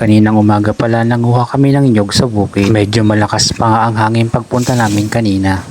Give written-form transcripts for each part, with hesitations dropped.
Kaninang umaga pala nanguha kami ng nyog sa bukid. Medyo malakas pa nga ang hangin pagpunta namin kanina.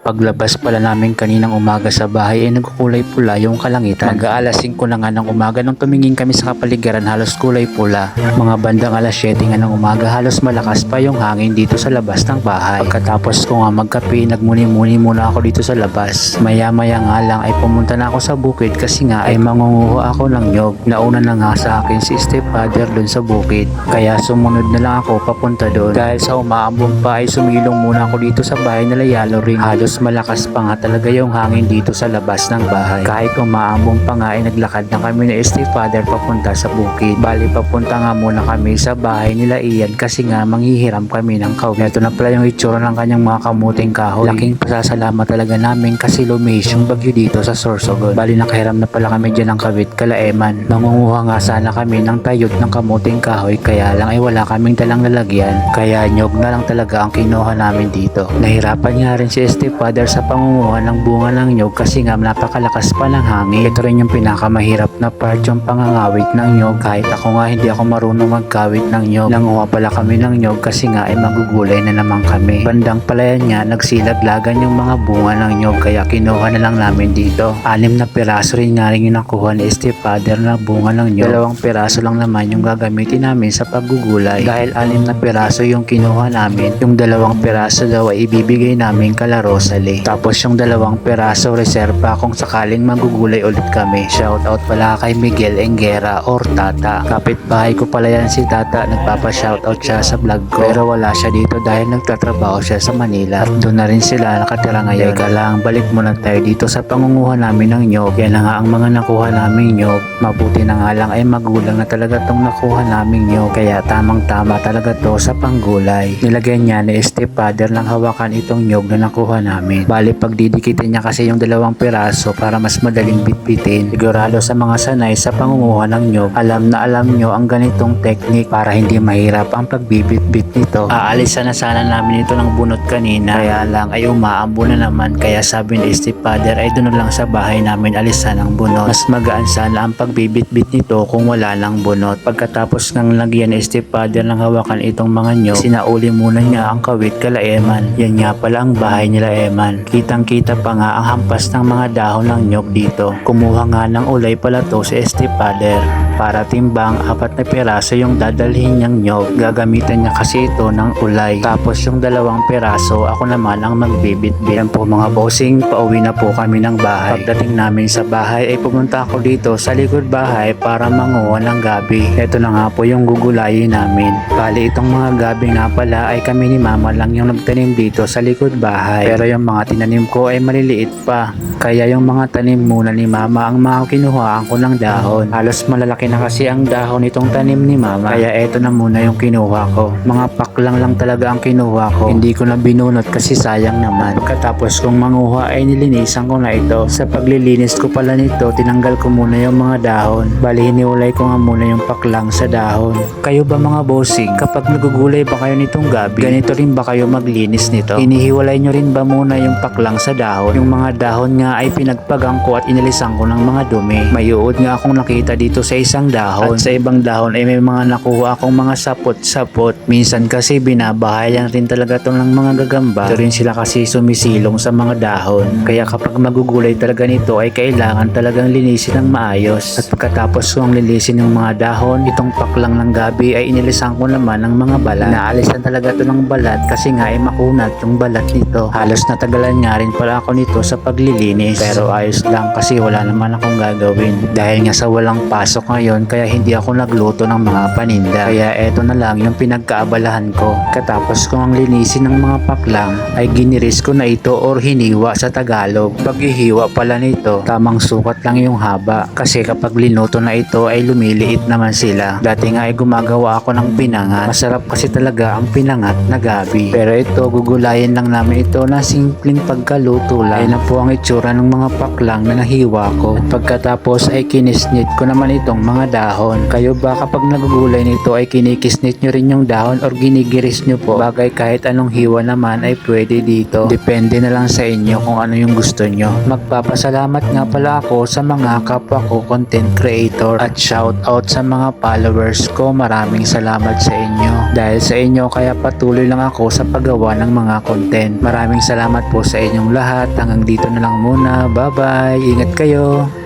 Paglabas pala namin kaninang umaga sa bahay ay nagkukulay pula yung kalangitan. Mag-aalas 5 na nga ng umaga nung tumingin kami sa kapaligiran, halos kulay pula. Mga bandang alas 7 nga ng umaga, halos malakas pa yung hangin dito sa labas ng bahay. Pagkatapos ko nga magkape, nagmuni-muni muna ako dito sa labas. Maya-maya nga lang ay pumunta na ako sa bukid kasi nga ay mangunguha ako ng nyog. Nauna na nga sa akin si stepfather dun sa bukid. Kaya sumunod na lang ako papunta doon. Dahil sa umaambon pa ay sumilong muna ako dito sa bahay nila Yellow Ring. Halos malakas pa nga talaga yung hangin dito sa labas ng bahay. Kahit umaambon pa nga ay naglakad na kami ni stepfather papunta sa bukid. Bali papunta nga muna kami sa bahay nila Ian kasi nga manghihiram kami ng kawit. Ito na pala yung itsura ng kanyang mga kamuting kahoy. Laking pasasalamat talaga namin kasi lumihis yung bagyo dito sa Sorsogon. Bali nakahiram na pala kami dyan ng kawit kalaeman. Mangunguha nga sana kami ng tayog ng kamuting kahoy kaya lang ay wala kaming dalang lalagyan. Kaya nyog na lang talaga ang kinuha namin dito. Nahirapan nga rin si stepfather sa pangunguha ng bunga ng nyog kasi nga napakalakas pa ng hangin. Ito rin yung pinakamahirap na part, yung pangangawit ng nyog. Kahit ako nga hindi ako marunong magkawit ng nyog. Nanguha pala kami ng nyog kasi nga ay magugulay na naman kami. Bandang palayan nga nagsilaglagan yung mga bunga ng nyog kaya kinuha na lang namin dito. 6 na piraso rin nga rin yung nakuha ni stepfather na bunga ng nyog. 2 piraso lang naman yung gagamitin namin sa paggugulay. Dahil 6 na piraso yung kinuha namin, yung 2 piraso daw ay ibibigay namin kala Rosalie. Tapos yung 2 piraso reserva kung sakaling magugulay ulit kami. Shoutout pala kay Miguel Engera or Tata. Kapitbahay ko pala yan si Tata. Nagpapa-shoutout siya sa vlog ko. Pero wala siya dito dahil nagtatrabaho siya sa Manila. At doon na rin sila nakatira ngayon. Teka lang, balik muna tayo dito sa pangunguha namin ng nyog. Yan na nga ang mga nakuha naming nyog. Mabuti na nga lang ay magulang na talaga tong nakuha naming nyog. Kaya tamang-tama talaga to sa panggulay. Nilagyan niya ni stepfather ng hawakan itong nyog na nakuha namin. Bali pagdidikitin niya kasi yung 2 piraso para mas madaling bitbitin. Sigurado sa mga sanay sa pangunguha ng nyog, alam na alam nyo ang ganitong technique para hindi mahirap ang pagbibitbit nito. Aalisan na sana namin ito ng bunot kanina, kaya lang ay umaambo na naman. Kaya sabi ni stepfather ay doon lang sa bahay namin alisan ang bunot. Mas magaan sana ang pagbibitbit nito kung wala lang bunot. Pagkatapos ng lagyan ni stepfather ng hawakan itong mga nyog, sinauli muna niya ang kawit kala Eman. Yan nga pala ang bahay nila Eman. Kitang-kita pa nga ang hampas ng mga dahon ng nyog dito. Kumuha nga ng ulay pala to si stepfather para timbang 4 na piraso yung dadalhin niyang nyog. Gagamitan niya kasi ito ng ulay. Tapos yung 2 piraso ako naman ang magbibitbit. Yan po mga bossing, pauwi na po kami ng bahay. Pagdating namin sa bahay ay pumunta ako dito sa likod bahay para manguha ng gabi. Ito na nga po yung gugulayin namin. Bali itong mga gabi nga pala ay kami ni mama lang yung nagtanim dito sa likod bahay. Pero yung mga tinanim ko ay maliliit pa. Kaya yung mga tanim muna ni mama ang mga kinuhaan ko ng dahon. Halos malalaki na kasi ang dahon itong tanim ni mama. Kaya eto na muna yung kinuha ko. Mga paklang lang talaga ang kinuha ko. Hindi ko na binunot kasi sayang naman. Pagkatapos kong manguha ay nilinisan ko na ito. Sa paglilinis ko pala nito, tinanggal ko muna yung mga dahon. Bali hiniulay ko nga muna yung paklang sa dahon. Kayo ba mga bossing, kapag nagugulay ba kayo nitong gabi, ganito rin ba kayo maglinis nito? Hinihiwalay nyo rin ba muna yung paklang sa dahon? Yung mga dahon nga ay pinagpagang ko at inalisan ko ng mga dumi. May uod nga akong nakita dito sa isang dahon. At sa ibang dahon ay may mga nakuha akong mga sapot-sapot. Minsan kasi binabahayan rin talaga ito ng mga gagamba. Ito rin sila kasi sumisilong sa mga dahon. Kaya kapag magugulay talaga nito ay kailangan talagang linisin ng maayos. At pagkatapos kong linisin yung mga dahon, itong paklang ng gabi ay inilisan ko naman ng mga balat. Naalisan talaga ito ng balat kasi nga ay makunat yung balat nito. Halos natagalan nga rin pala ako nito sa paglilinis. Pero ayos lang kasi wala naman akong gagawin. Dahil nga sa walang pasok ngayon kaya hindi ako nagluto ng mga paninda. Kaya eto na lang yung pinagkaabalahan ko. Katapos ko ang linisin ng mga paklang ay giniris ko na ito or hiniwa sa Tagalog. Pag ihiwa pala nito, tamang sukat lang yung haba. Kasi kapag linuto na ito ay lumiliit naman sila. Dati nga ay gumagawa ako ng pinangat. Masarap kasi talaga ang pinangat na gabi. Pero ito gugulayin lang namin ito ng 5 simpleng pagkaluto lang. Ayan na po ang itsura ng mga paklang na nahiwa ko. At pagkatapos ay kinisnit ko naman itong mga dahon. Kayo ba kapag nagugulay nito ay kinikisnit nyo rin yung dahon or ginigiris nyo po? Bagay kahit anong hiwa naman ay pwede dito. Depende na lang sa inyo kung ano yung gusto nyo. Magpapasalamat nga pala ako sa mga kapwa ko content creator at shout out sa mga followers ko. Maraming salamat sa inyo. Dahil sa inyo kaya patuloy lang ako sa paggawa ng mga content. Maraming salamat po sa inyong lahat. Hanggang dito na lang muna. Bye bye. Ingat kayo.